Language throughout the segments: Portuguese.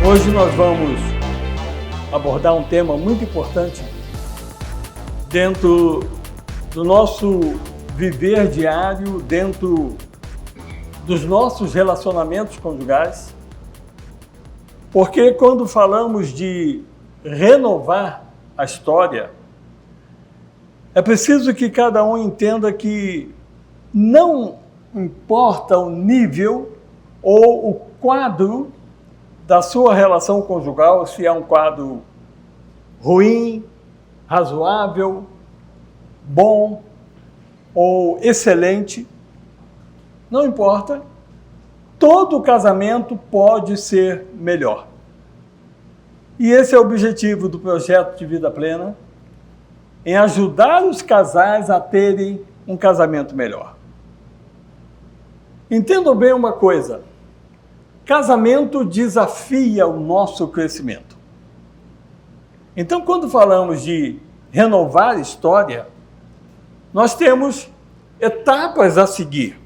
Hoje nós vamos abordar um tema muito importante dentro do nosso viver diário, dentro dos nossos relacionamentos conjugais, porque quando falamos de renovar a história, é preciso que cada um entenda que não importa o nível ou o quadro da sua relação conjugal, se é um quadro ruim, razoável, bom ou excelente, não importa, todo casamento pode ser melhor. E esse é o objetivo do projeto de Vida Plena, em ajudar os casais a terem um casamento melhor. Entendam bem uma coisa: casamento desafia o nosso crescimento. Então, quando falamos de renovar a história, nós temos etapas a seguir.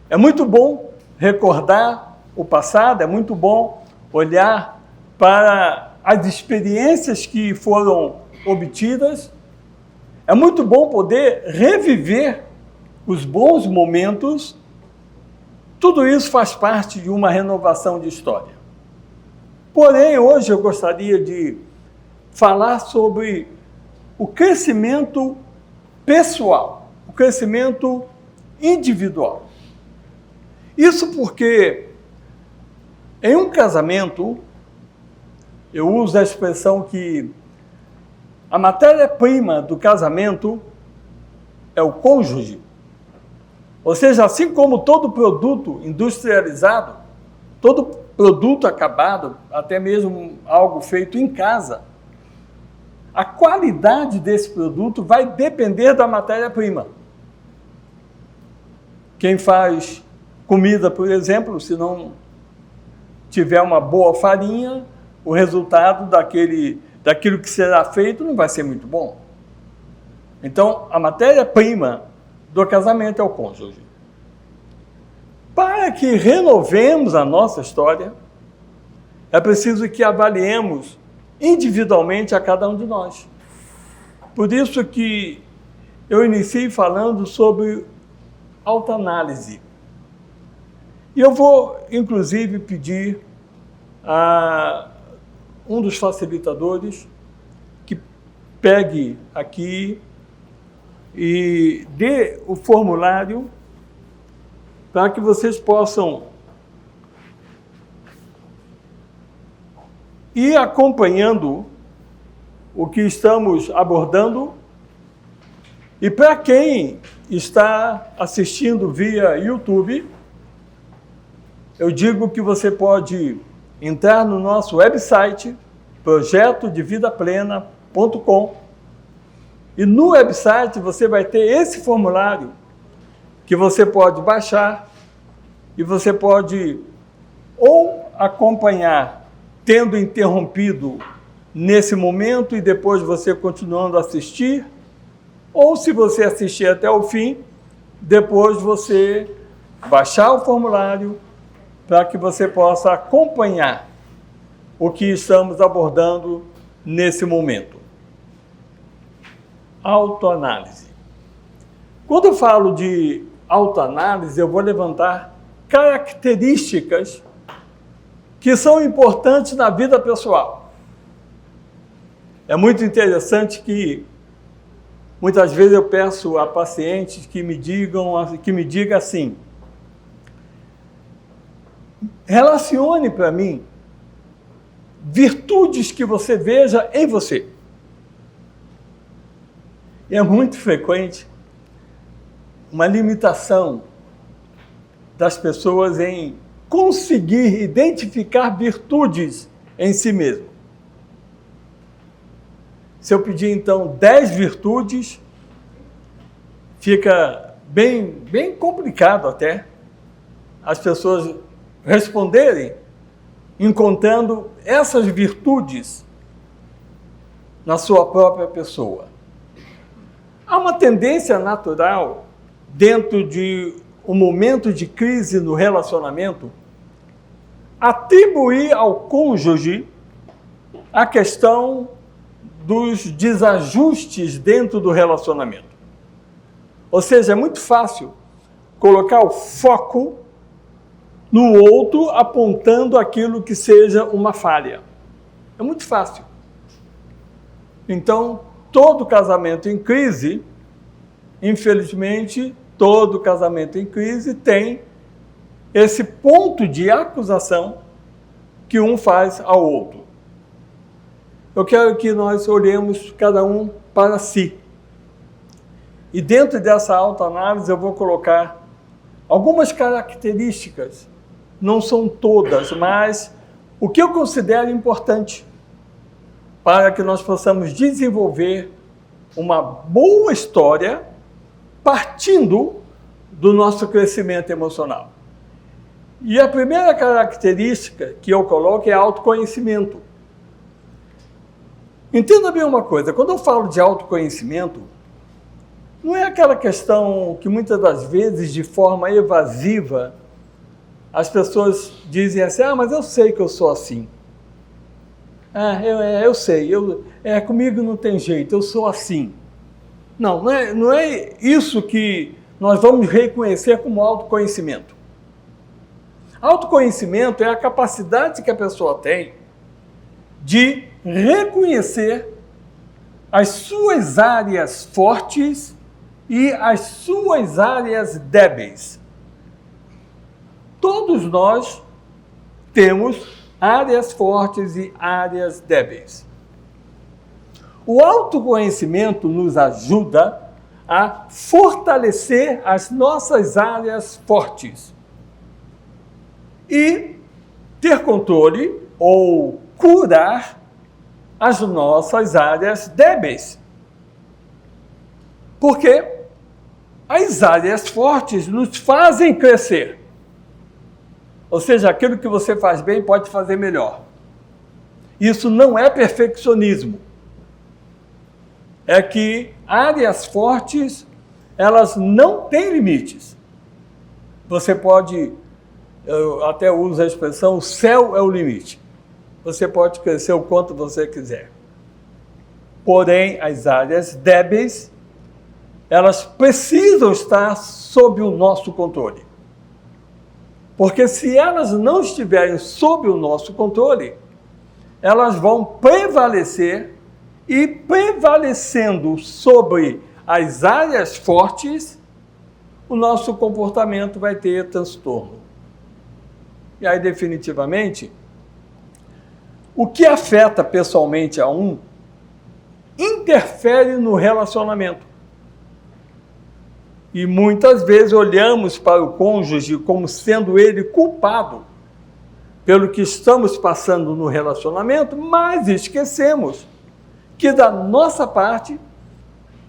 É muito bom recordar o passado, é muito bom olhar para as experiências que foram obtidas, é muito bom poder reviver os bons momentos. Tudo isso faz parte de uma renovação de história. Porém, hoje eu gostaria de falar sobre o crescimento pessoal, o crescimento individual. Isso porque em um casamento, eu uso a expressão que a matéria-prima do casamento é o cônjuge. Ou seja, assim como todo produto industrializado, todo produto acabado, até mesmo algo feito em casa, a qualidade desse produto vai depender da matéria-prima. Quem faz comida, por exemplo, se não tiver uma boa farinha, o resultado daquilo que será feito não vai ser muito bom. Então, a matéria-prima do casamento é o cônjuge. Para que renovemos a nossa história, é preciso que avaliemos individualmente a cada um de nós. Por isso que eu iniciei falando sobre autoanálise. E eu vou, inclusive, pedir a um dos facilitadores que pegue aqui e dê o formulário para que vocês possam ir acompanhando o que estamos abordando. E para quem está assistindo via YouTube, eu digo que você pode entrar no nosso website, projetodevidaplena.com, e no website você vai ter esse formulário que você pode baixar e você pode ou acompanhar tendo interrompido nesse momento e depois você continuando a assistir, ou se você assistir até o fim, depois você baixar o formulário para que você possa acompanhar o que estamos abordando nesse momento. Autoanálise. Quando eu falo de autoanálise, eu vou levantar características que são importantes na vida pessoal. É muito interessante que muitas vezes eu peço a pacientes que me digam assim: relacione para mim virtudes que você veja em você. E é muito frequente uma limitação das pessoas em conseguir identificar virtudes em si mesmo. Se eu pedir, então, 10 virtudes, fica bem complicado até as pessoas responderem encontrando essas virtudes na sua própria pessoa. Há uma tendência natural, dentro de um momento de crise no relacionamento, atribuir ao cônjuge a questão dos desajustes dentro do relacionamento. Ou seja, é muito fácil colocar o foco no outro, apontando aquilo que seja uma falha. É muito fácil. Então, todo casamento em crise, infelizmente, todo casamento em crise tem esse ponto de acusação que um faz ao outro. Eu quero que nós olhemos cada um para si. E dentro dessa autoanálise eu vou colocar algumas características, não são todas, mas o que eu considero importante para que nós possamos desenvolver uma boa história partindo do nosso crescimento emocional. E a primeira característica que eu coloco é autoconhecimento. Entenda bem uma coisa, quando eu falo de autoconhecimento, não é aquela questão que muitas das vezes, de forma evasiva, as pessoas dizem assim, mas eu sei que eu sou assim. Eu sei, comigo não tem jeito, eu sou assim. Não é isso que nós vamos reconhecer como autoconhecimento. Autoconhecimento é a capacidade que a pessoa tem de reconhecer as suas áreas fortes e as suas áreas débeis. Todos nós temos áreas fortes e áreas débeis. O autoconhecimento nos ajuda a fortalecer as nossas áreas fortes e ter controle ou curar as nossas áreas débeis. Porque as áreas fortes nos fazem crescer. Ou seja, aquilo que você faz bem pode fazer melhor. Isso não é perfeccionismo. É que áreas fortes, elas não têm limites. Você pode, eu até uso a expressão, o céu é o limite. Você pode crescer o quanto você quiser. Porém, as áreas débeis, elas precisam estar sob o nosso controle. Porque se elas não estiverem sob o nosso controle, elas vão prevalecer e prevalecendo sobre as áreas fortes, o nosso comportamento vai ter transtorno. E aí, definitivamente, o que afeta pessoalmente a um, interfere no relacionamento. E muitas vezes olhamos para o cônjuge como sendo ele culpado pelo que estamos passando no relacionamento, mas esquecemos que da nossa parte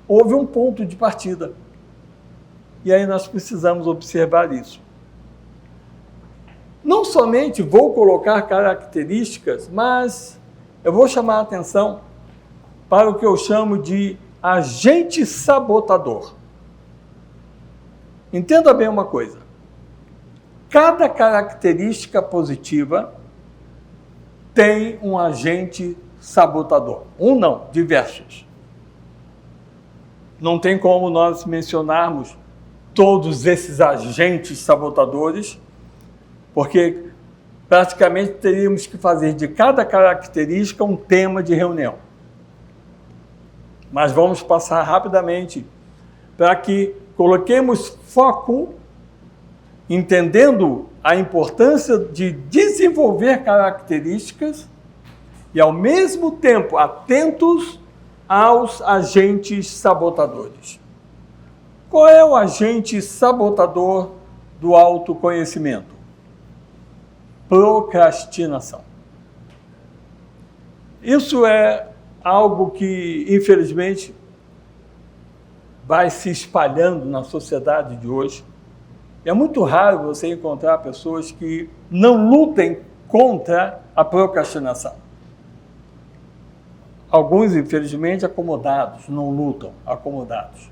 houve um ponto de partida. E aí nós precisamos observar isso. Não somente vou colocar características, mas eu vou chamar a atenção para o que eu chamo de agente sabotador. Entenda bem uma coisa. Cada característica positiva tem um agente sabotador. Um não, diversos. Não tem como nós mencionarmos todos esses agentes sabotadores, porque praticamente teríamos que fazer de cada característica um tema de reunião. Mas vamos passar rapidamente para que coloquemos foco, entendendo a importância de desenvolver características e, ao mesmo tempo, atentos aos agentes sabotadores. Qual é o agente sabotador do autoconhecimento? Procrastinação. Isso é algo que, infelizmente, vai se espalhando na sociedade de hoje. É muito raro você encontrar pessoas que não lutem contra a procrastinação. Alguns, infelizmente, acomodados, não lutam, acomodados.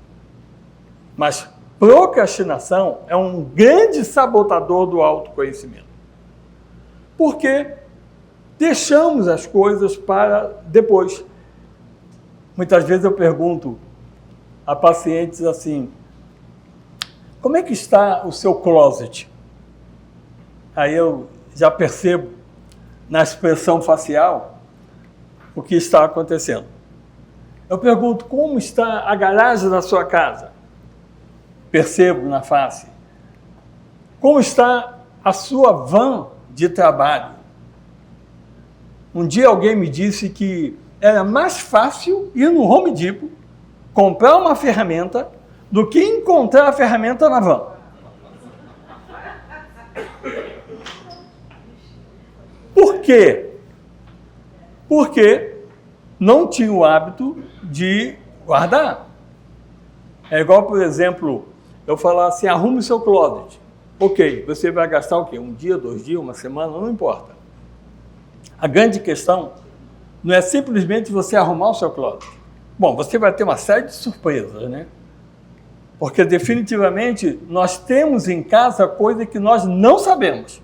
Mas procrastinação é um grande sabotador do autoconhecimento. Porque deixamos as coisas para depois. Muitas vezes eu pergunto a pacientes assim: como é que está o seu closet? Aí eu já percebo na expressão facial o que está acontecendo. Eu pergunto: como está a garagem da sua casa? Percebo na face. Como está a sua van de trabalho? Um dia alguém me disse que era mais fácil ir no Home Depot, comprar uma ferramenta, do que encontrar a ferramenta na van. Por quê? Porque não tinha o hábito de guardar. É igual, por exemplo, eu falar assim: arrume o seu closet. Ok, você vai gastar o quê? Um dia, 2 dias, uma semana, não importa. A grande questão não é simplesmente você arrumar o seu closet. Bom, você vai ter uma série de surpresas, né? Porque definitivamente nós temos em casa coisa que nós não sabemos.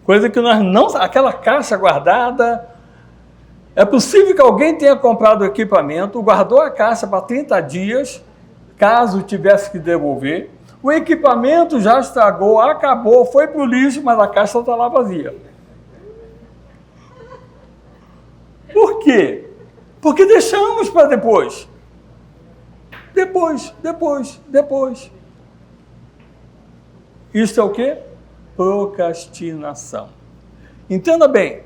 Coisa que nós não... Aquela caixa guardada... É possível que alguém tenha comprado o equipamento, guardou a caixa para 30 dias, caso tivesse que devolver. O equipamento já estragou, acabou, foi para o lixo, mas a caixa está lá vazia. Por quê? Porque deixamos para depois. Depois. Isso é o quê? Procrastinação. Entenda bem,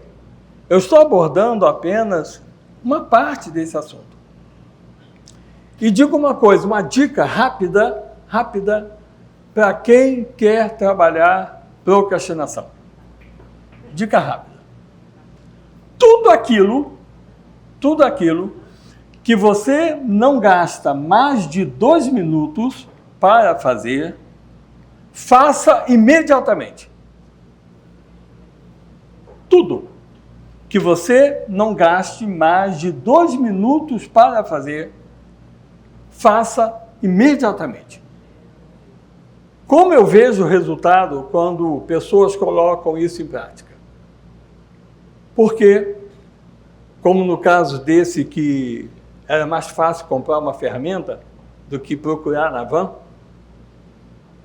eu estou abordando apenas uma parte desse assunto. E digo uma coisa, uma dica rápida para quem quer trabalhar procrastinação. Dica rápida. Tudo aquilo que você não gasta mais de 2 minutos para fazer, faça imediatamente. Tudo que você não gaste mais de 2 minutos para fazer, faça imediatamente. Como eu vejo o resultado quando pessoas colocam isso em prática? Porque, como no caso desse que era mais fácil comprar uma ferramenta do que procurar na van,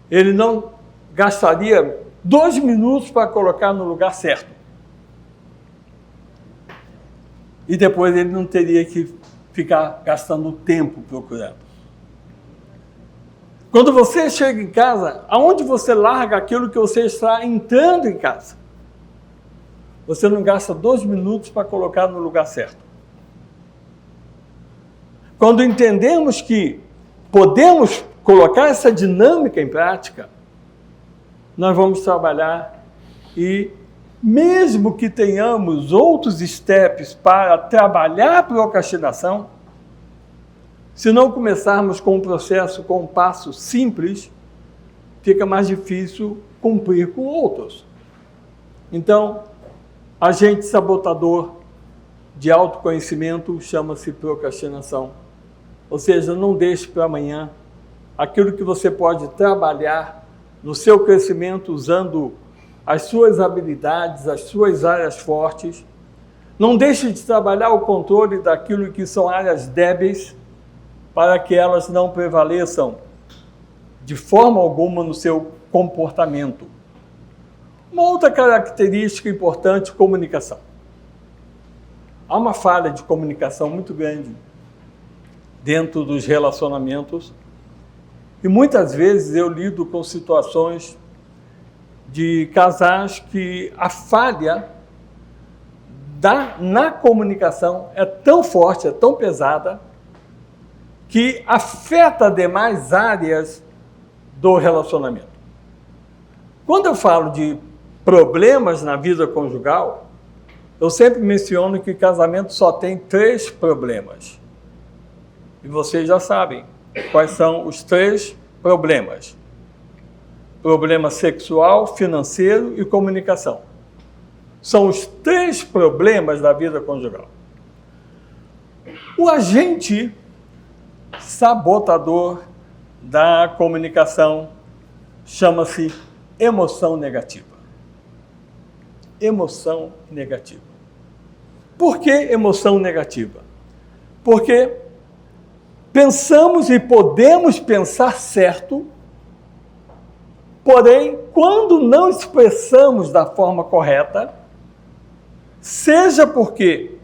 ele não gastaria 2 minutos para colocar no lugar certo. E depois ele não teria que ficar gastando tempo procurando. Quando você chega em casa, aonde você larga aquilo que você está entrando em casa? Você não gasta 2 minutos para colocar no lugar certo. Quando entendemos que podemos colocar essa dinâmica em prática, nós vamos trabalhar e, mesmo que tenhamos outros steps para trabalhar a procrastinação, se não começarmos com um processo, com um passo simples, fica mais difícil cumprir com outros. Então, agente sabotador de autoconhecimento chama-se procrastinação. Ou seja, não deixe para amanhã aquilo que você pode trabalhar no seu crescimento usando as suas habilidades, as suas áreas fortes. Não deixe de trabalhar o controle daquilo que são áreas débeis para que elas não prevaleçam de forma alguma no seu comportamento. Uma outra característica importante, comunicação. Há uma falha de comunicação muito grande dentro dos relacionamentos e muitas vezes eu lido com situações de casais que a falha na comunicação é tão forte, é tão pesada, que afeta demais áreas do relacionamento. Quando eu falo de problemas na vida conjugal, Eu sempre menciono que casamento só tem 3 problemas. E vocês já sabem quais são os 3 problemas. Problema sexual, financeiro e comunicação. São os 3 problemas da vida conjugal. O agente sabotador da comunicação chama-se emoção negativa. Emoção negativa. Por que emoção negativa? Porque pensamos e podemos pensar certo, porém, quando não expressamos da forma correta, seja porque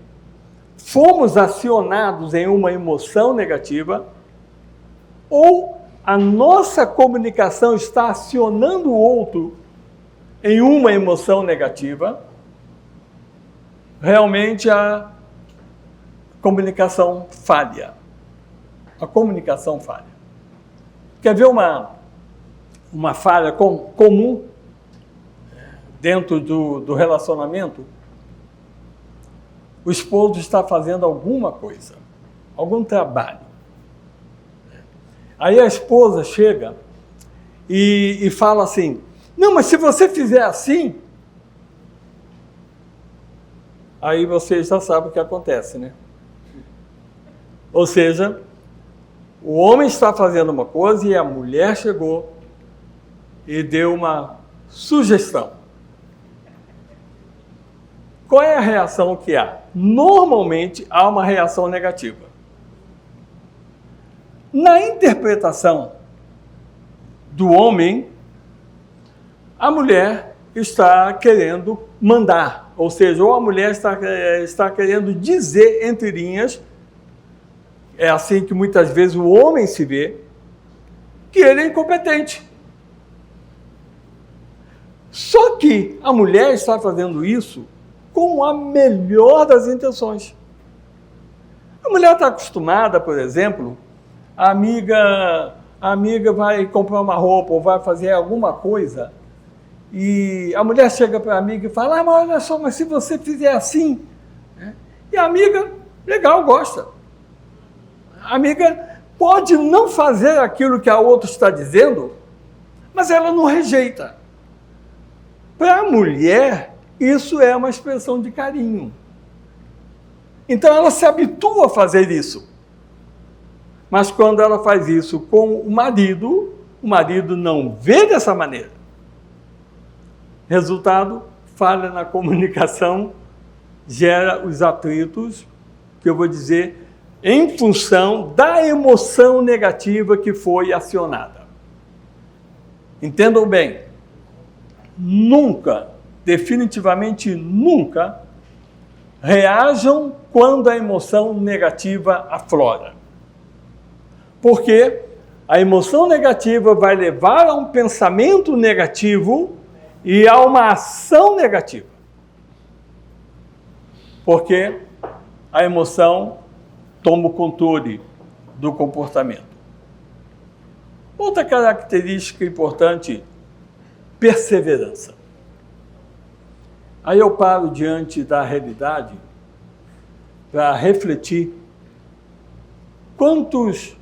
fomos acionados em uma emoção negativa, ou a nossa comunicação está acionando o outro em uma emoção negativa, realmente a comunicação falha. A comunicação falha. Quer ver uma falha comum dentro do relacionamento? O esposo está fazendo alguma coisa, algum trabalho. Aí a esposa chega e fala assim, não, mas se você fizer assim, aí você já sabe o que acontece, né? Ou seja, o homem está fazendo uma coisa e a mulher chegou e deu uma sugestão. Qual é a reação que há? Normalmente há uma reação negativa. Na interpretação do homem, a mulher está querendo mandar, ou seja, ou a mulher está querendo dizer entre linhas, é assim que muitas vezes o homem se vê, que ele é incompetente. Só que a mulher está fazendo isso com a melhor das intenções. A mulher está acostumada, por exemplo, a amiga vai comprar uma roupa ou vai fazer alguma coisa e a mulher chega para a amiga e fala, mas olha só, mas se você fizer assim, né? E a amiga, legal, gosta. A amiga pode não fazer aquilo que a outra está dizendo, mas ela não rejeita. Para a mulher, isso é uma expressão de carinho. Então ela se habitua a fazer isso. Mas quando ela faz isso com o marido não vê dessa maneira. Resultado, falha na comunicação, gera os atritos, que eu vou dizer, em função da emoção negativa que foi acionada. Entendam bem, nunca, definitivamente nunca, reajam quando a emoção negativa aflora. Porque a emoção negativa vai levar a um pensamento negativo e a uma ação negativa. Porque a emoção toma o controle do comportamento. Outra característica importante, perseverança. Aí eu paro diante da realidade para refletir quantos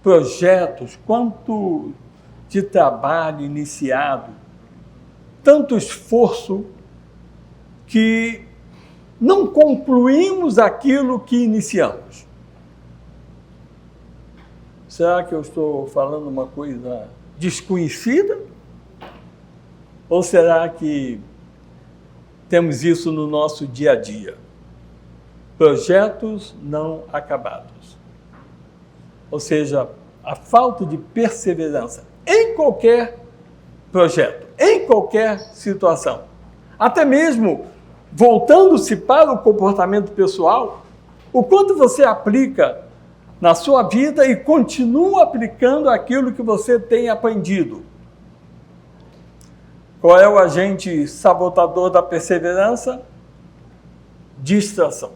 projetos, quanto de trabalho iniciado, tanto esforço que não concluímos aquilo que iniciamos. Será que eu estou falando uma coisa desconhecida? Ou será que temos isso no nosso dia a dia? Projetos não acabados. Ou seja, a falta de perseverança em qualquer projeto, em qualquer situação. Até mesmo, voltando-se para o comportamento pessoal, o quanto você aplica na sua vida e continua aplicando aquilo que você tem aprendido. Qual é o agente sabotador da perseverança? Distração.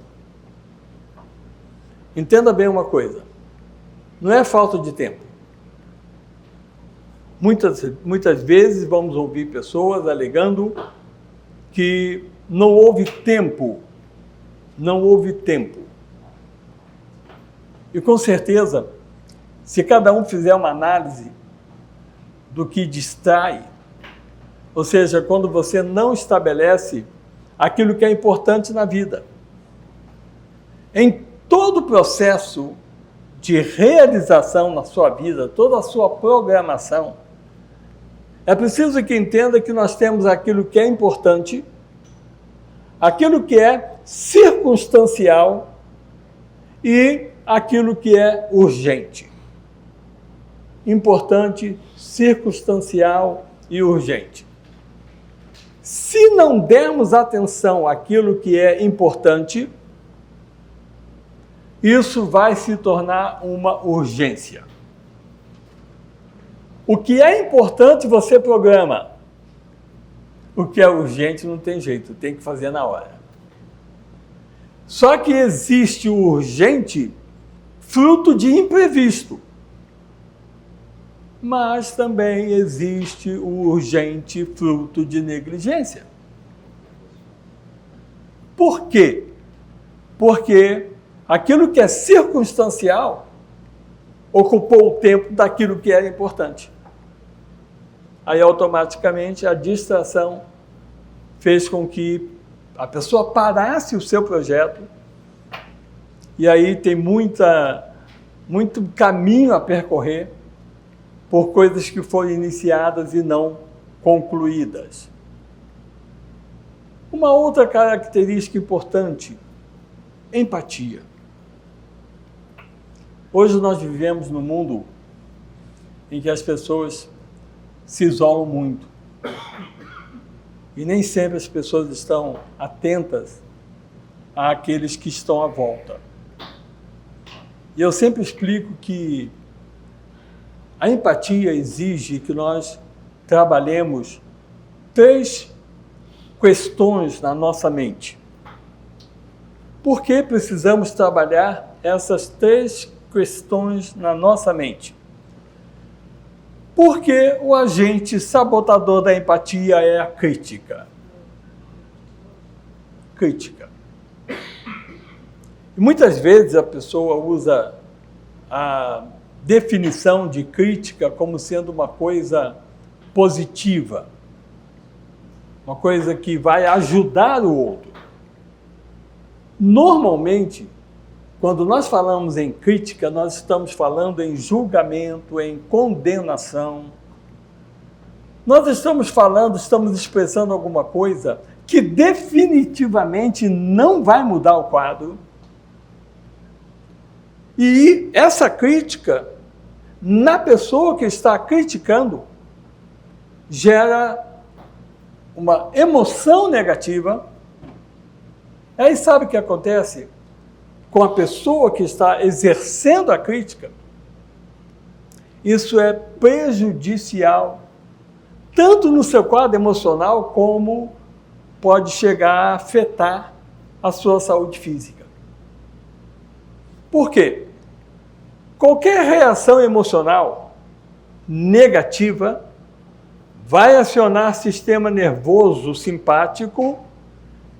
Entenda bem uma coisa, não é falta de tempo. Muitas vezes vamos ouvir pessoas alegando que não houve tempo. Não houve tempo. E com certeza, se cada um fizer uma análise do que distrai, ou seja, quando você não estabelece aquilo que é importante na vida, em todo o processo de realização na sua vida, toda a sua programação, é preciso que entenda que nós temos aquilo que é importante, aquilo que é circunstancial e aquilo que é urgente. Importante, circunstancial e urgente. Se não dermos atenção àquilo que é importante, isso vai se tornar uma urgência. O que é importante você programa. O que é urgente não tem jeito, tem que fazer na hora. Só que existe o urgente fruto de imprevisto. Mas também existe o urgente fruto de negligência. Por quê? Porque aquilo que é circunstancial ocupou o tempo daquilo que era importante. Aí, automaticamente, a distração fez com que a pessoa parasse o seu projeto, e aí tem muito caminho a percorrer por coisas que foram iniciadas e não concluídas. Uma outra característica importante, empatia. Hoje nós vivemos num mundo em que as pessoas se isolam muito. E nem sempre as pessoas estão atentas àqueles que estão à volta. E eu sempre explico que a empatia exige que nós trabalhemos 3 questões na nossa mente. Por que precisamos trabalhar essas 3 questões na nossa mente? Porque o agente sabotador da empatia é a crítica. Crítica. E muitas vezes a pessoa usa a definição de crítica como sendo uma coisa positiva, uma coisa que vai ajudar o outro. Normalmente, quando nós falamos em crítica, nós estamos falando em julgamento, em condenação. Nós estamos expressando alguma coisa que definitivamente não vai mudar o quadro. E essa crítica, na pessoa que está criticando, gera uma emoção negativa. Aí sabe o que acontece com a pessoa que está exercendo a crítica? Isso é prejudicial, tanto no seu quadro emocional, como pode chegar a afetar a sua saúde física. Por quê? Qualquer reação emocional negativa vai acionar sistema nervoso simpático,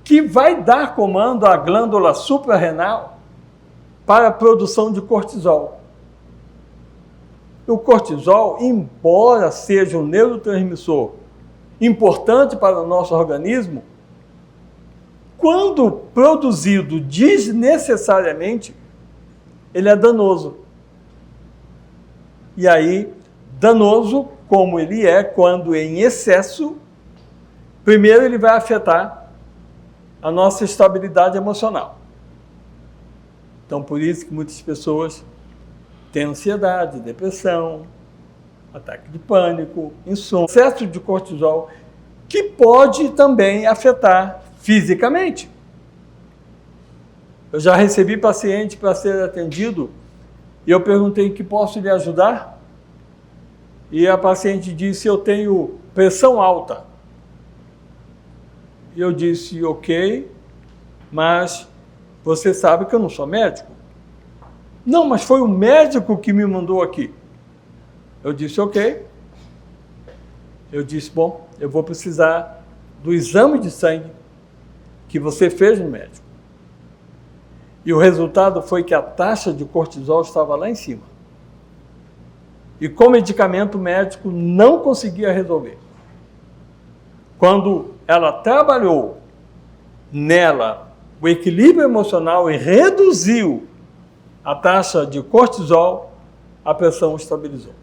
que vai dar comando à glândula suprarrenal para a produção de cortisol. O cortisol, embora seja um neurotransmissor importante para o nosso organismo, quando produzido desnecessariamente, ele é danoso. E aí, danoso como ele é quando em excesso, primeiro ele vai afetar a nossa estabilidade emocional. Então, por isso que muitas pessoas têm ansiedade, depressão, ataque de pânico, insônia, excesso de cortisol, que pode também afetar fisicamente. Eu já recebi paciente para ser atendido e eu perguntei: que posso lhe ajudar? E a paciente disse: eu tenho pressão alta. E eu disse: ok, mas você sabe que eu não sou médico? Não, mas foi o médico que me mandou aqui. Eu disse: ok. Eu disse: bom, eu vou precisar do exame de sangue que você fez no médico. E o resultado foi que a taxa de cortisol estava lá em cima. E com medicamento médico não conseguia resolver. Quando ela trabalhou nela o equilíbrio emocional e reduziu a taxa de cortisol, a pressão estabilizou.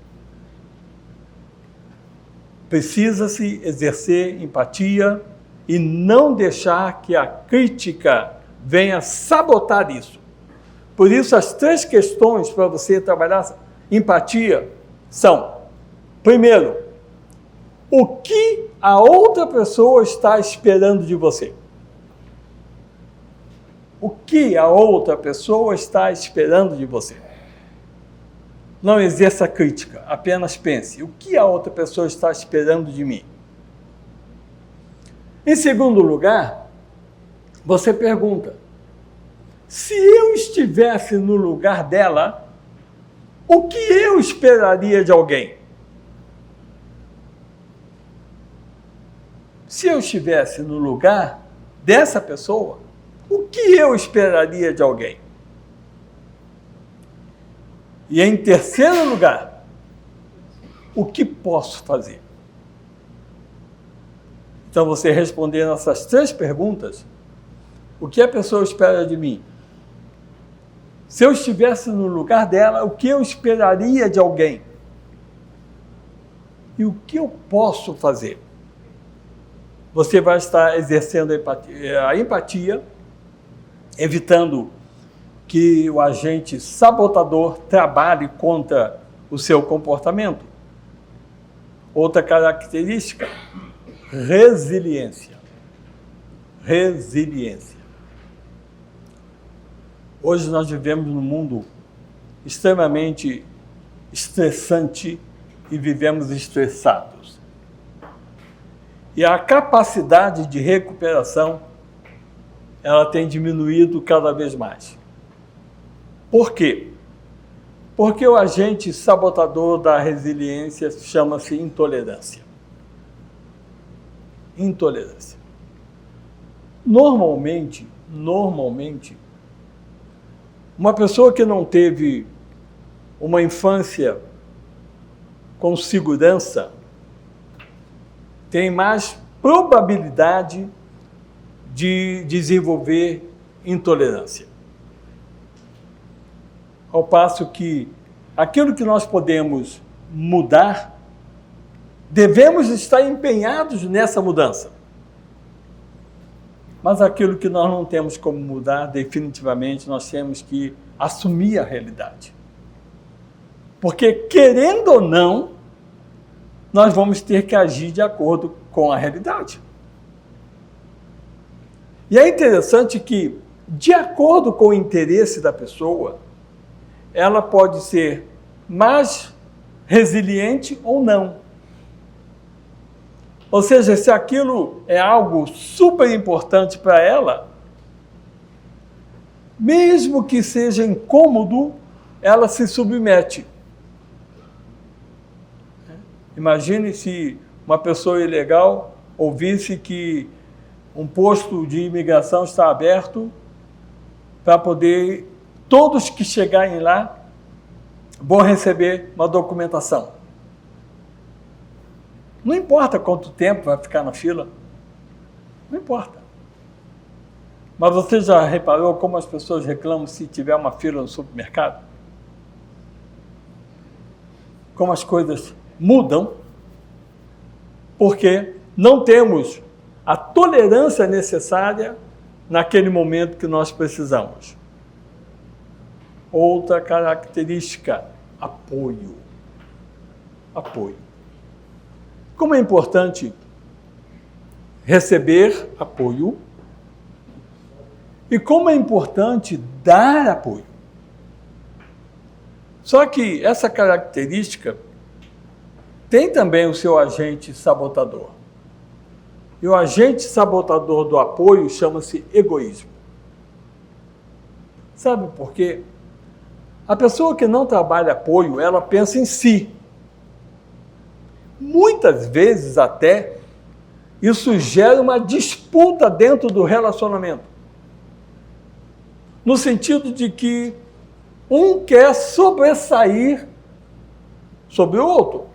Precisa-se exercer empatia e não deixar que a crítica venha sabotar isso. Por isso, as 3 questões para você trabalhar empatia são: primeiro, o que a outra pessoa está esperando de você? O que a outra pessoa está esperando de você? Não exerça crítica, apenas pense: o que a outra pessoa está esperando de mim? Em segundo lugar, você pergunta: se eu estivesse no lugar dela, o que eu esperaria de alguém? Se eu estivesse no lugar dessa pessoa, o que eu esperaria de alguém? E em terceiro lugar, o que posso fazer? Então, você respondendo essas 3 perguntas, o que a pessoa espera de mim? Se eu estivesse no lugar dela, o que eu esperaria de alguém? E o que eu posso fazer? Você vai estar exercendo a empatia, evitando que o agente sabotador trabalhe contra o seu comportamento. Outra característica: resiliência. Resiliência. Hoje nós vivemos num mundo extremamente estressante e vivemos estressados. E a capacidade de recuperação, ela tem diminuído cada vez mais. Por quê? Porque o agente sabotador da resiliência chama-se intolerância. Intolerância. Normalmente, uma pessoa que não teve uma infância com segurança tem mais probabilidade de desenvolver intolerância. Ao passo que aquilo que nós podemos mudar, devemos estar empenhados nessa mudança. Mas aquilo que nós não temos como mudar, definitivamente, nós temos que assumir a realidade. Porque, querendo ou não, nós vamos ter que agir de acordo com a realidade. E é interessante que, de acordo com o interesse da pessoa, ela pode ser mais resiliente ou não. Ou seja, se aquilo é algo super importante para ela, mesmo que seja incômodo, ela se submete. Imagine se uma pessoa ilegal ouvisse que um posto de imigração está aberto para poder, todos que chegarem lá, vão receber uma documentação. Não importa quanto tempo vai ficar na fila, não importa. Mas você já reparou como as pessoas reclamam se tiver uma fila no supermercado? Como as coisas mudam, porque não temos a tolerância necessária naquele momento que nós precisamos. Outra característica: apoio. Apoio. Como é importante receber apoio e como é importante dar apoio. Só que essa característica tem também o seu agente sabotador. E o agente sabotador do apoio chama-se egoísmo. Sabe por quê? A pessoa que não trabalha apoio, ela pensa em si. Muitas vezes até isso gera uma disputa dentro do relacionamento. No sentido de que um quer sobressair sobre o outro.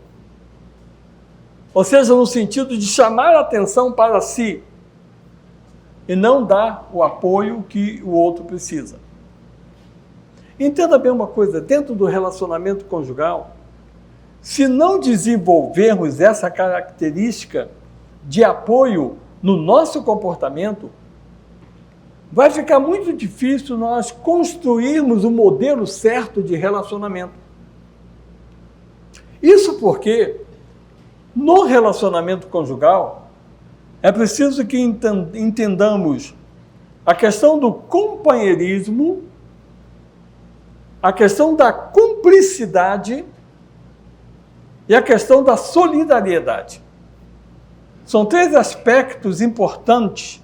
Ou seja, no sentido de chamar a atenção para si e não dar o apoio que o outro precisa. Entenda bem uma coisa, dentro do relacionamento conjugal, se não desenvolvermos essa característica de apoio no nosso comportamento, vai ficar muito difícil nós construirmos o modelo certo de relacionamento. Isso porque, no relacionamento conjugal, é preciso que entendamos a questão do companheirismo, a questão da cumplicidade e a questão da solidariedade. São 3 aspectos importantes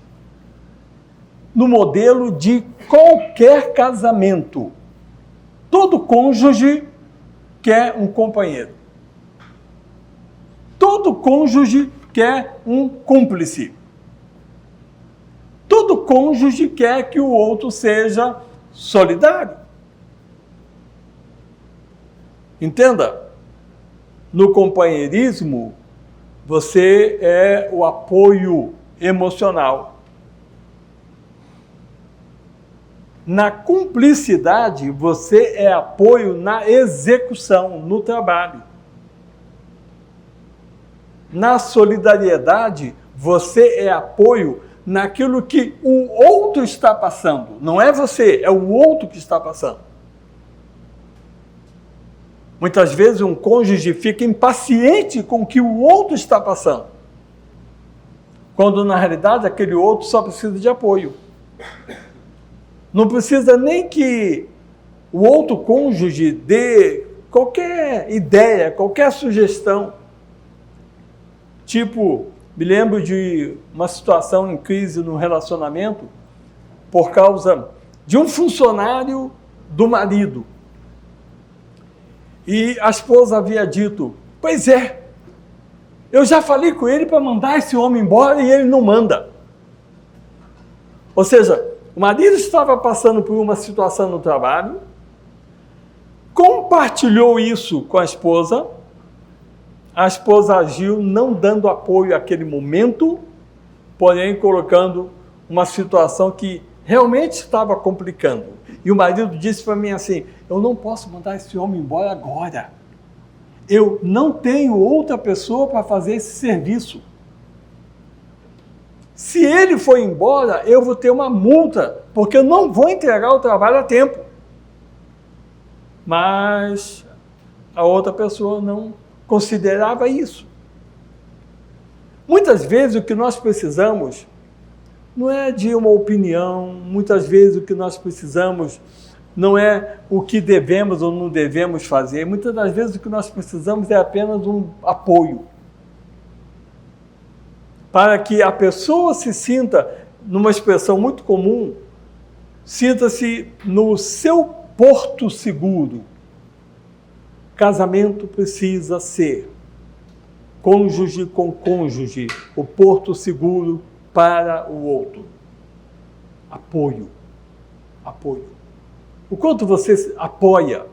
no modelo de qualquer casamento. Todo cônjuge quer um companheiro. Todo cônjuge quer um cúmplice. Todo cônjuge quer que o outro seja solidário. Entenda, no companheirismo, você é o apoio emocional. Na cumplicidade, você é apoio na execução, no trabalho. Na solidariedade, você é apoio naquilo que o outro está passando. Não é você, é o outro que está passando. Muitas vezes um cônjuge fica impaciente com o que o outro está passando, quando na realidade aquele outro só precisa de apoio. Não precisa nem que o outro cônjuge dê qualquer ideia, qualquer sugestão. Tipo, me lembro de uma situação em crise no relacionamento por causa de um funcionário do marido. E a esposa havia dito, pois é, eu já falei com ele para mandar esse homem embora e ele não manda. Ou seja, o marido estava passando por uma situação no trabalho, compartilhou isso com a esposa agiu não dando apoio àquele momento, porém colocando uma situação que realmente estava complicando. E o marido disse para mim assim, eu não posso mandar esse homem embora agora. Eu não tenho outra pessoa para fazer esse serviço. Se ele for embora, eu vou ter uma multa, porque eu não vou entregar o trabalho a tempo. Mas a outra pessoa não considerava isso. Muitas vezes o que nós precisamos não é de uma opinião, muitas vezes o que nós precisamos não é o que devemos ou não devemos fazer, muitas das vezes o que nós precisamos é apenas um apoio. Para que a pessoa se sinta, numa expressão muito comum, sinta-se no seu porto seguro. Casamento precisa ser cônjuge com cônjuge, o porto seguro para o outro. Apoio. Apoio. O quanto você apoia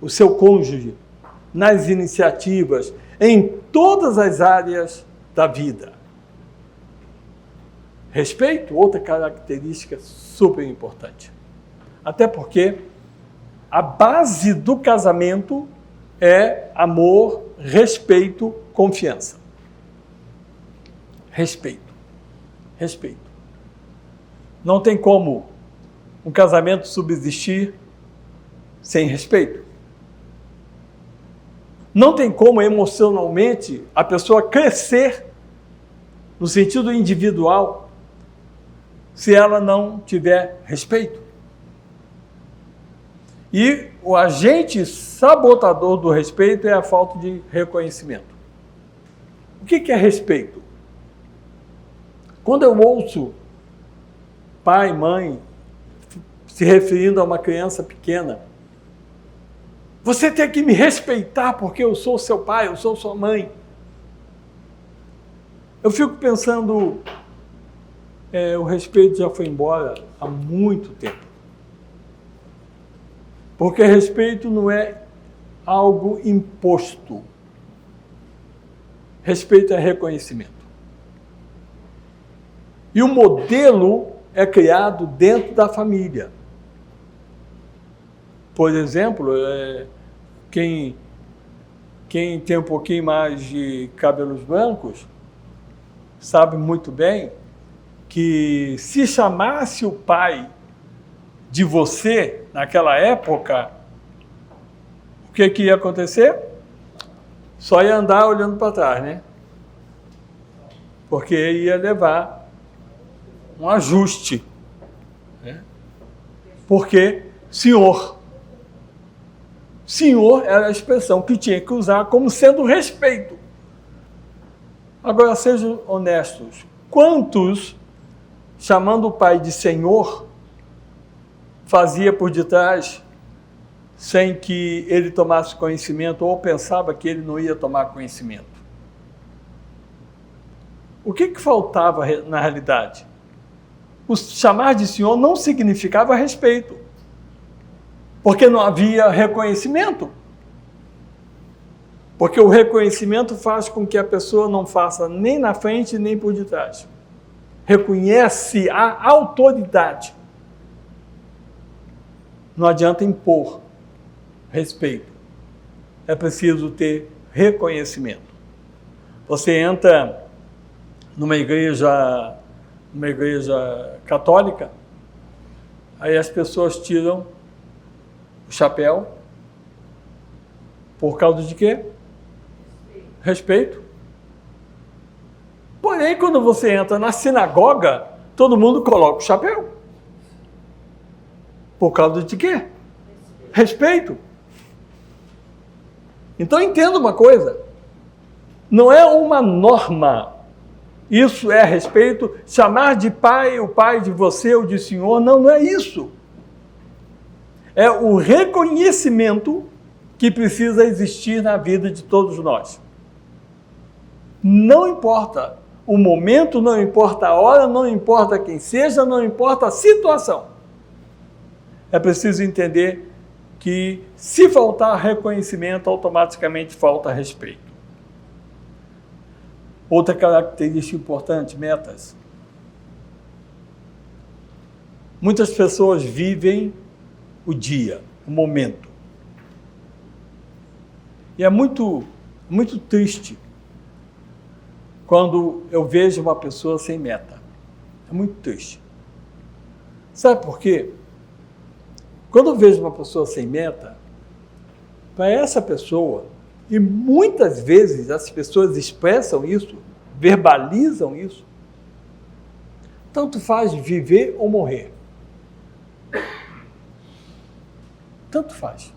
o seu cônjuge nas iniciativas, em todas as áreas da vida. Respeito, outra característica super importante. Até porque a base do casamento é amor, respeito, confiança. Respeito. Respeito. Não tem como um casamento subsistir sem respeito. Não tem como emocionalmente a pessoa crescer no sentido individual se ela não tiver respeito. E o agente sabotador do respeito é a falta de reconhecimento. O que é respeito? Quando eu ouço pai, mãe, se referindo a uma criança pequena, você tem que me respeitar porque eu sou seu pai, eu sou sua mãe. Eu fico pensando, o respeito já foi embora há muito tempo. Porque respeito não é algo imposto. Respeito é reconhecimento. E o modelo é criado dentro da família. Por exemplo, quem tem um pouquinho mais de cabelos brancos sabe muito bem que se chamasse o pai de você naquela época, o que ia acontecer? Só ia andar olhando para trás, né? Porque ia levar um ajuste. Né? Porque senhor era a expressão que tinha que usar como sendo respeito. Agora, sejam honestos. Quantos, chamando o pai de senhor, fazia por detrás sem que ele tomasse conhecimento ou pensava que ele não ia tomar conhecimento? O que faltava na realidade? O chamar de senhor não significava respeito, porque não havia reconhecimento. Porque o reconhecimento faz com que a pessoa não faça nem na frente nem por detrás. Reconhece a autoridade. Não adianta impor respeito. É preciso ter reconhecimento. Você entra numa igreja católica, aí as pessoas tiram o chapéu por causa de quê? Respeito. Porém, quando você entra na sinagoga, todo mundo coloca o chapéu. Por causa de quê? Respeito. Então entenda uma coisa, não é uma norma, isso é respeito, chamar de pai, o pai de você ou de senhor, não é isso. É o reconhecimento que precisa existir na vida de todos nós. Não importa o momento, não importa a hora, não importa quem seja, não importa a situação. É preciso entender que se faltar reconhecimento, automaticamente falta respeito. Outra característica importante, metas. Muitas pessoas vivem o dia, o momento. E é muito triste quando eu vejo uma pessoa sem meta. É muito triste. Sabe por quê? Quando eu vejo uma pessoa sem meta, para essa pessoa, e muitas vezes as pessoas expressam isso, verbalizam isso, tanto faz viver ou morrer. Tanto faz.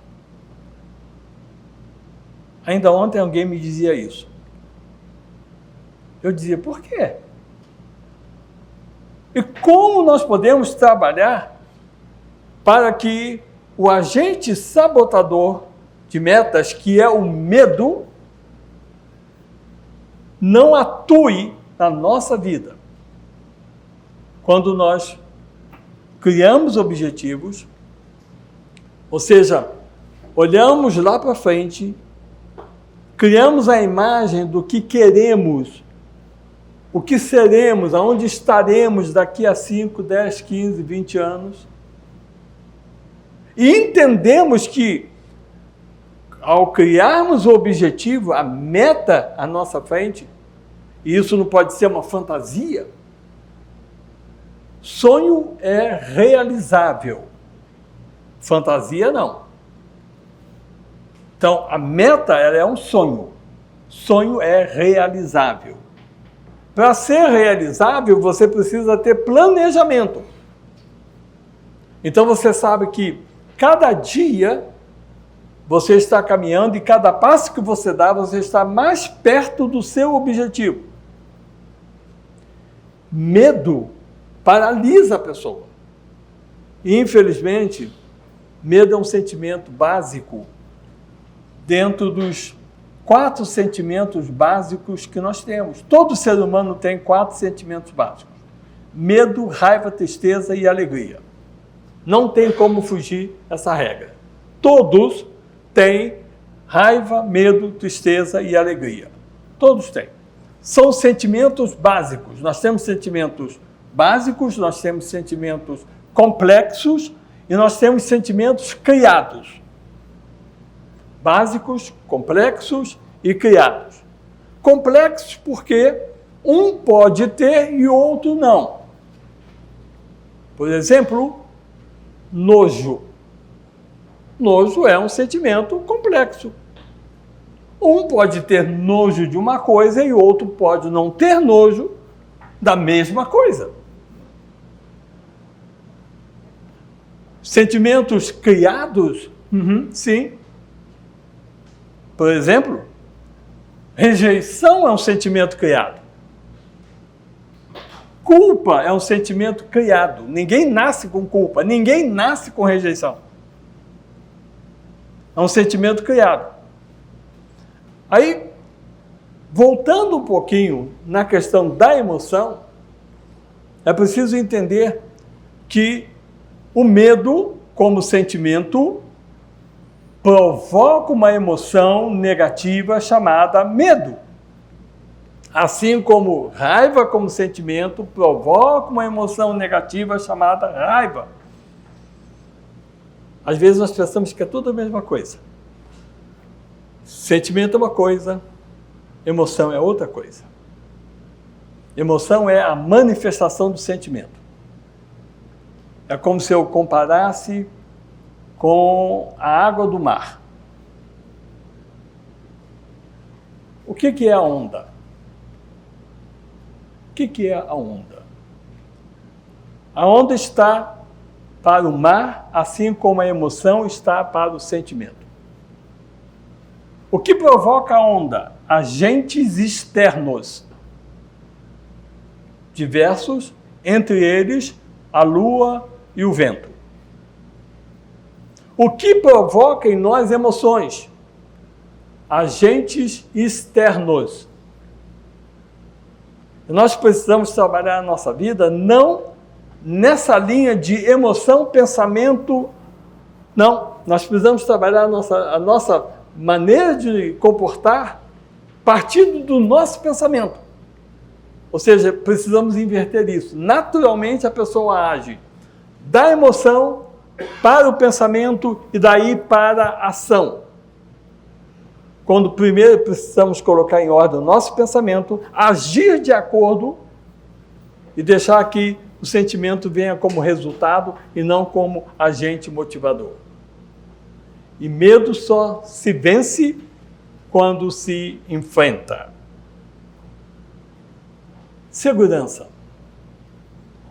Ainda ontem alguém me dizia isso. Eu dizia, por quê? E como nós podemos trabalhar para que o agente sabotador de metas, que é o medo, não atue na nossa vida? Quando nós criamos objetivos, ou seja, olhamos lá para frente, criamos a imagem do que queremos, o que seremos, aonde estaremos daqui a 5, 10, 15, 20 anos, e entendemos que, ao criarmos o objetivo, a meta à nossa frente, e isso não pode ser uma fantasia, sonho é realizável, fantasia não. Então, a meta ela é um sonho, sonho é realizável. Para ser realizável, você precisa ter planejamento. Então, você sabe que cada dia você está caminhando e cada passo que você dá, você está mais perto do seu objetivo. Medo paralisa a pessoa. E, infelizmente, medo é um sentimento básico dentro dos 4 sentimentos básicos que nós temos. Todo ser humano tem 4 sentimentos básicos: medo, raiva, tristeza e alegria. Não tem como fugir dessa regra. Todos têm raiva, medo, tristeza e alegria. Todos têm. São sentimentos básicos. Nós temos sentimentos básicos, nós temos sentimentos complexos e nós temos sentimentos criados. Básicos, complexos e criados. Complexos porque um pode ter e o outro não. Por exemplo, nojo. Nojo é um sentimento complexo. Um pode ter nojo de uma coisa e o outro pode não ter nojo da mesma coisa. Sentimentos criados? Sim. Por exemplo, rejeição é um sentimento criado. Culpa é um sentimento criado. Ninguém nasce com culpa, ninguém nasce com rejeição. É um sentimento criado. Aí, voltando um pouquinho na questão da emoção, é preciso entender que o medo, como sentimento, provoca uma emoção negativa chamada medo. Assim como raiva, como sentimento, provoca uma emoção negativa chamada raiva. Às vezes nós pensamos que é tudo a mesma coisa. Sentimento é uma coisa, emoção é outra coisa. Emoção é a manifestação do sentimento. É como se eu comparasse com a água do mar. O que é a onda? O que é a onda? A onda está para o mar, assim como a emoção está para o sentimento. O que provoca a onda? Agentes externos, diversos, entre eles a lua e o vento. O que provoca em nós emoções? Agentes externos. Nós precisamos trabalhar a nossa vida não nessa linha de emoção, pensamento, não. Nós precisamos trabalhar a nossa maneira de comportar partindo do nosso pensamento. Ou seja, precisamos inverter isso. Naturalmente a pessoa age da emoção para o pensamento e daí para a ação. Quando primeiro precisamos colocar em ordem o nosso pensamento, agir de acordo e deixar que o sentimento venha como resultado e não como agente motivador. E medo só se vence quando se enfrenta. Segurança.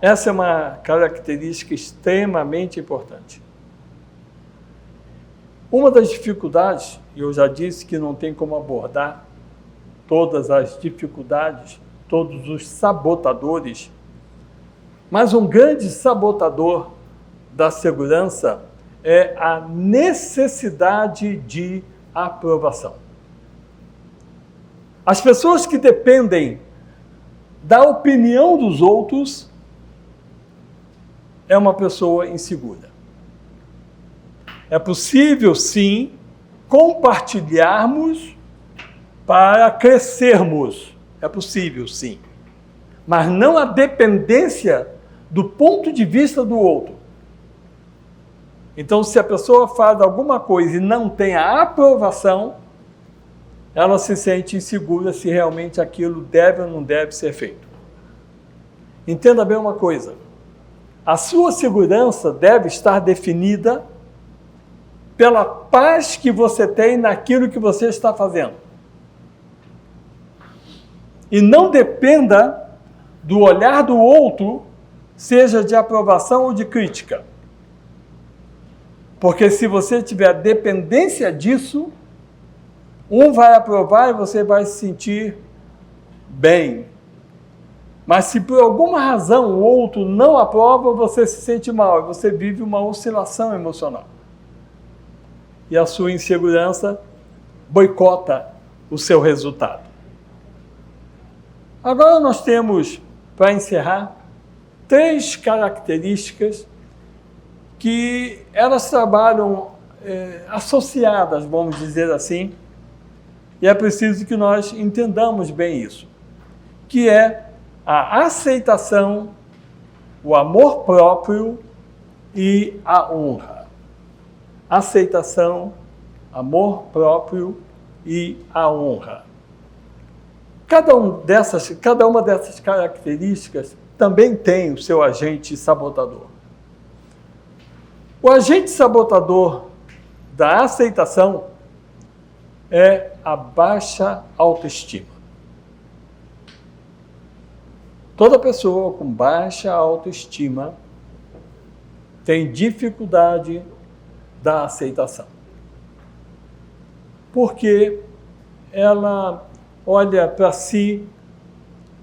Essa é uma característica extremamente importante. Uma das dificuldades, e eu já disse que não tem como abordar todas as dificuldades, todos os sabotadores, mas um grande sabotador da segurança é a necessidade de aprovação. As pessoas que dependem da opinião dos outros é uma pessoa insegura. É possível, sim, compartilharmos para crescermos. É possível, sim. Mas não a dependência do ponto de vista do outro. Então, se a pessoa faz alguma coisa e não tem a aprovação, ela se sente insegura se realmente aquilo deve ou não deve ser feito. Entenda bem uma coisa. A sua segurança deve estar definida pela paz que você tem naquilo que você está fazendo. E não dependa do olhar do outro, seja de aprovação ou de crítica. Porque se você tiver dependência disso, um vai aprovar e você vai se sentir bem. Mas se por alguma razão o outro não aprova, você se sente mal, e você vive uma oscilação emocional. E a sua insegurança boicota o seu resultado. Agora nós temos, para encerrar, 3 características que elas trabalham associadas, vamos dizer assim, e é preciso que nós entendamos bem isso, que é a aceitação, o amor próprio e a honra. Aceitação, amor próprio e a honra. Cada uma dessas características também tem o seu agente sabotador. O agente sabotador da aceitação é a baixa autoestima. Toda pessoa com baixa autoestima tem dificuldade da aceitação. Porque ela olha para si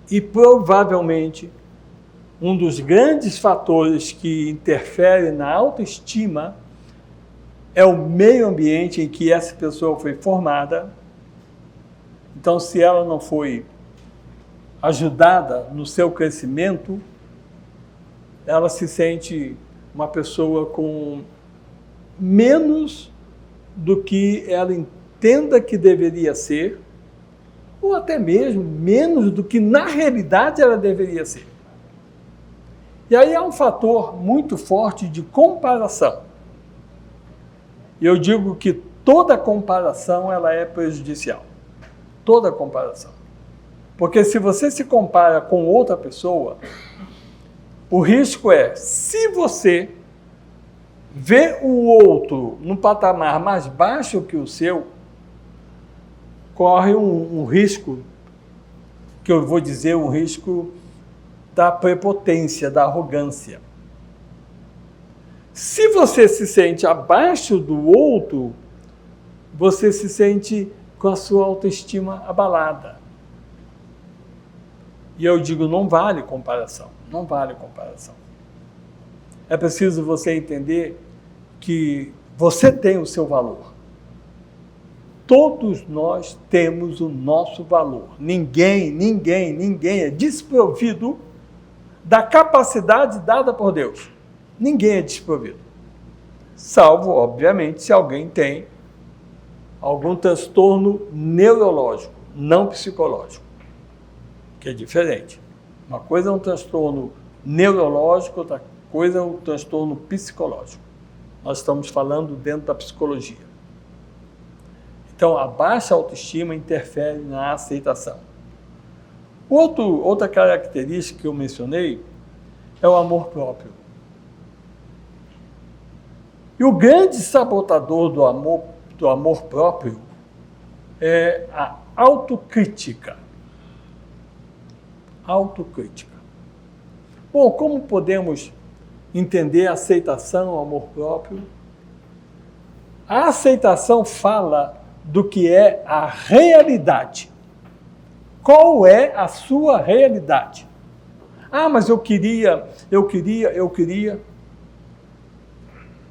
e provavelmente um dos grandes fatores que interfere na autoestima é o meio ambiente em que essa pessoa foi formada. Então, se ela não foi ajudada no seu crescimento, ela se sente uma pessoa com menos do que ela entenda que deveria ser, ou até mesmo menos do que na realidade ela deveria ser. E aí há um fator muito forte de comparação. E eu digo que toda comparação ela é prejudicial. Toda comparação. Porque se você se compara com outra pessoa, o risco é, se você vê o outro num patamar mais baixo que o seu, corre um risco, que eu vou dizer, um risco da prepotência, da arrogância. Se você se sente abaixo do outro, você se sente com a sua autoestima abalada. E eu digo, não vale comparação, não vale comparação. É preciso você entender que você tem o seu valor. Todos nós temos o nosso valor. Ninguém é desprovido da capacidade dada por Deus. Ninguém é desprovido. Salvo, obviamente, se alguém tem algum transtorno neurológico, não psicológico, que é diferente. Uma coisa é um transtorno neurológico, outra coisa é um transtorno psicológico. Nós estamos falando dentro da psicologia. Então, a baixa autoestima interfere na aceitação. Outra característica que eu mencionei é o amor próprio. E o grande sabotador do amor próprio é a autocrítica. Autocrítica. Bom, como podemos entender a aceitação, o amor próprio? A aceitação fala do que é a realidade. Qual é a sua realidade? Ah, mas eu queria.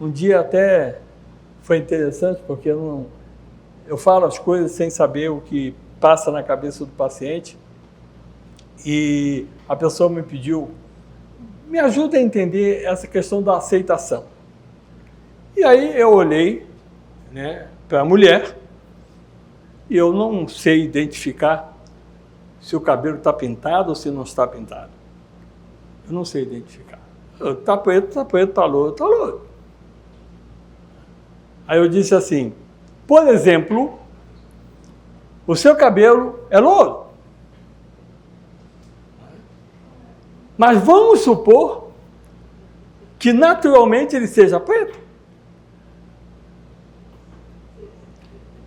Um dia até foi interessante, porque eu falo as coisas sem saber o que passa na cabeça do paciente. E a pessoa me pediu, me ajuda a entender essa questão da aceitação. E aí eu olhei, para a mulher, e eu não sei identificar se o cabelo está pintado ou se não está pintado. Eu não sei identificar. Está preto, está louro, está louro. Aí eu disse assim, por exemplo, o seu cabelo é louro. Mas vamos supor que naturalmente ele seja preto.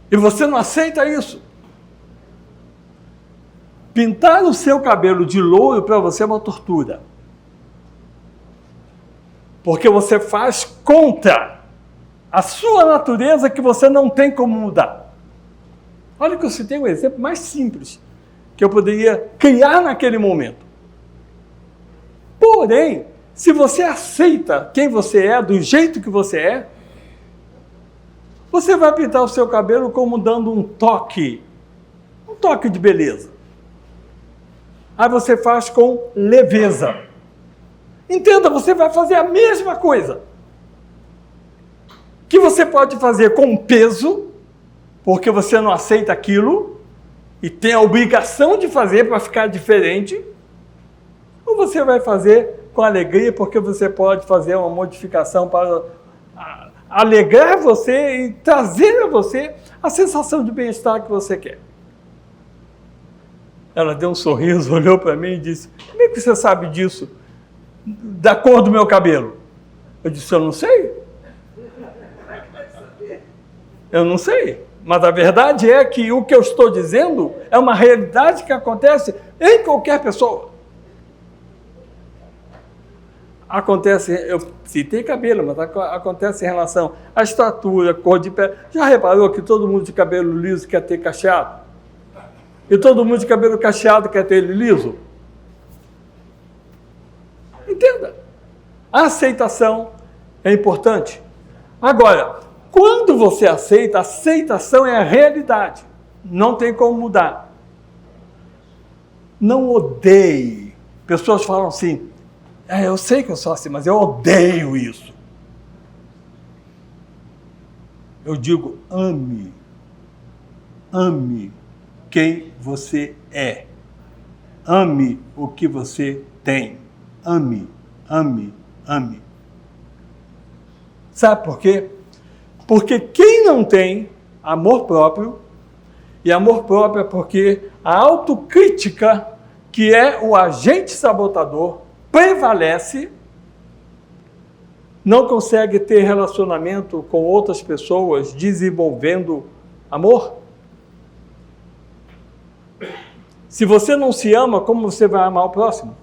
E você não aceita isso. Pintar o seu cabelo de louro para você é uma tortura. Porque você faz contra a sua natureza que você não tem como mudar. Olha que eu citei um exemplo mais simples que eu poderia criar naquele momento. Porém, se você aceita quem você é, do jeito que você é, você vai pintar o seu cabelo como dando um toque toque de beleza. Aí você faz com leveza. Entenda, você vai fazer a mesma coisa que você pode fazer com peso, porque você não aceita aquilo e tem a obrigação de fazer para ficar diferente, ou você vai fazer com alegria, porque você pode fazer uma modificação para alegrar você e trazer a você a sensação de bem-estar que você quer. Ela deu um sorriso, olhou para mim e disse: como é que você sabe disso? Da cor do meu cabelo? Eu disse: eu não sei. Eu não sei. Mas a verdade é que o que eu estou dizendo é uma realidade que acontece em qualquer pessoa. Acontece, eu citei cabelo, mas acontece em relação à estatura, cor de pele. Já reparou que todo mundo de cabelo liso quer ter cacheado? E todo mundo de cabelo cacheado quer ter ele liso? Entenda. A aceitação é importante. Agora, quando você aceita, a aceitação é a realidade. Não tem como mudar. Não odeie. Pessoas falam assim: eu sei que eu sou assim, mas eu odeio isso. Eu digo: ame. Ame quem você é. Ame o que você tem. Ame, ame, ame. Sabe por quê? Porque quem não tem amor próprio, e amor próprio é porque a autocrítica, que é o agente sabotador, prevalece, não consegue ter relacionamento com outras pessoas desenvolvendo amor. Se você não se ama, como você vai amar o próximo?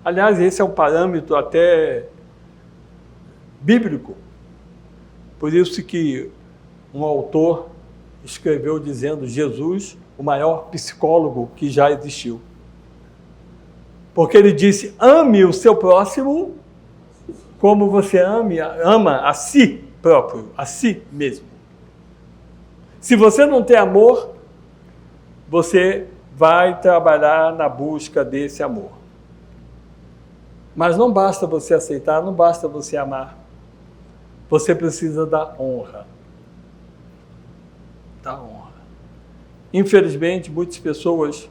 Aliás, esse é um parâmetro até bíblico. Por isso que um autor escreveu dizendo: Jesus, o maior psicólogo que já existiu. Porque ele disse: ame o seu próximo como você ama a si próprio, a si mesmo. Se você não tem amor, você vai trabalhar na busca desse amor. Mas não basta você aceitar, não basta você amar. Você precisa da honra. Da honra. Infelizmente, muitas pessoas,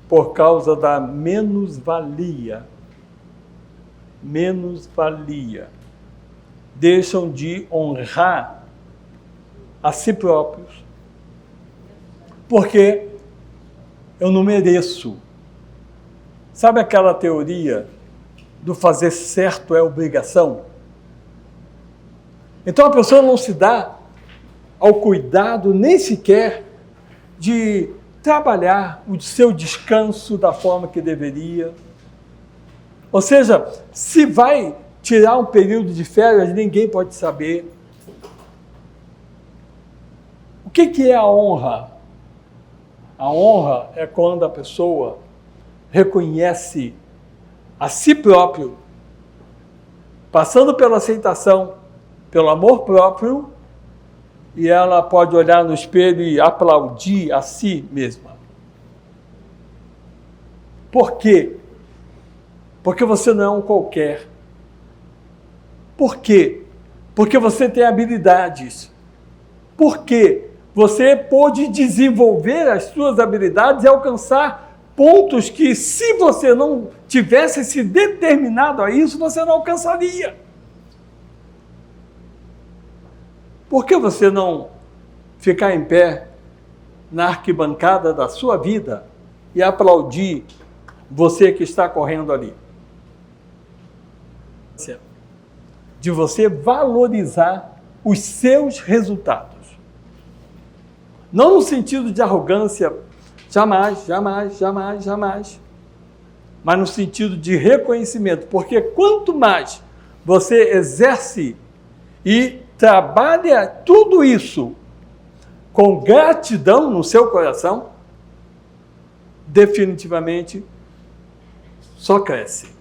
por causa da menos-valia, deixam de honrar a si próprios, porque eu não mereço. Sabe aquela teoria do fazer certo é obrigação? Então a pessoa não se dá ao cuidado nem sequer de trabalhar o seu descanso da forma que deveria. Ou seja, se vai tirar um período de férias, ninguém pode saber. O que é a honra? A honra é quando a pessoa reconhece a si próprio, passando pela aceitação, pelo amor próprio, e ela pode olhar no espelho e aplaudir a si mesma. Por quê? Porque você não é um qualquer. Por quê? Porque você tem habilidades. Por quê? Você pôde desenvolver as suas habilidades e alcançar pontos que, se você não tivesse se determinado a isso, você não alcançaria. Por que você não ficar em pé na arquibancada da sua vida e aplaudir você que está correndo ali? De você valorizar os seus resultados. Não no sentido de arrogância, jamais, jamais, jamais, jamais. Mas no sentido de reconhecimento. Porque quanto mais você exerce e trabalha tudo isso com gratidão no seu coração, definitivamente só cresce.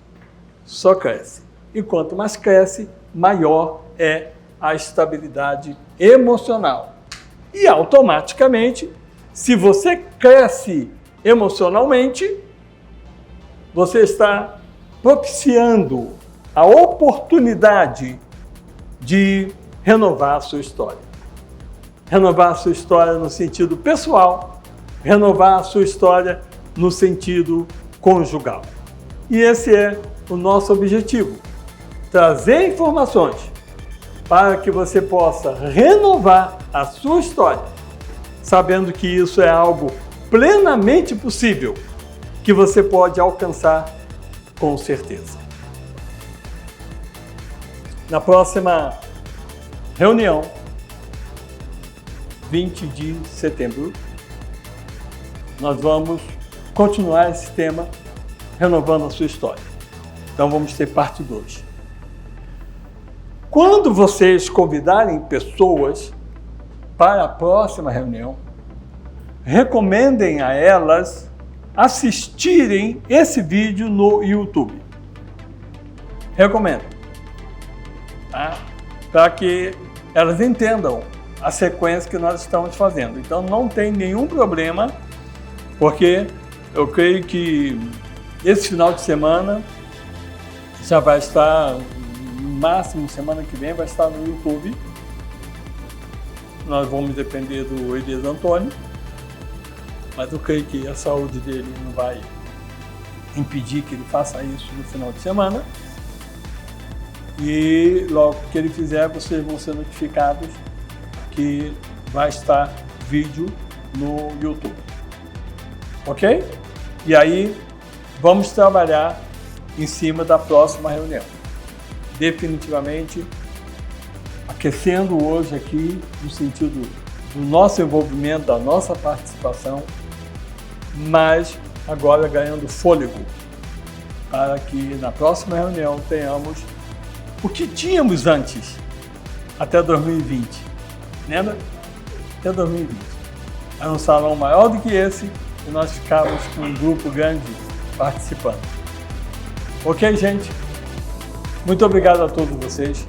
Só cresce. E quanto mais cresce, maior é a estabilidade emocional. E automaticamente se você cresce emocionalmente, você está propiciando a oportunidade de renovar a sua história. Renovar a sua história no sentido pessoal, renovar a sua história no sentido conjugal. E esse é o nosso objetivo: trazer informações para que você possa renovar a sua história, sabendo que isso é algo plenamente possível, que você pode alcançar com certeza. Na próxima reunião, 20 de setembro, nós vamos continuar esse tema, renovando a sua história. Então vamos ter parte 2. Quando vocês convidarem pessoas para a próxima reunião, recomendem a elas assistirem esse vídeo no YouTube. Recomendo, tá? Para que elas entendam a sequência que nós estamos fazendo. Então não tem nenhum problema, porque eu creio que esse final de semana já vai estar, no máximo semana que vem vai estar no YouTube. Nós vamos depender do Elias Antônio, mas eu creio que a saúde dele não vai impedir que ele faça isso no final de semana. E logo que ele fizer, vocês vão ser notificados que vai estar vídeo no YouTube. Ok? E aí, vamos trabalhar em cima da próxima reunião. Definitivamente, aquecendo hoje aqui, no sentido do nosso envolvimento, da nossa participação, mas agora ganhando fôlego, para que na próxima reunião tenhamos o que tínhamos antes, até 2020. Lembra? Até 2020. Era um salão maior do que esse e nós ficávamos com um grupo grande participando. Ok, gente? Muito obrigado a todos vocês.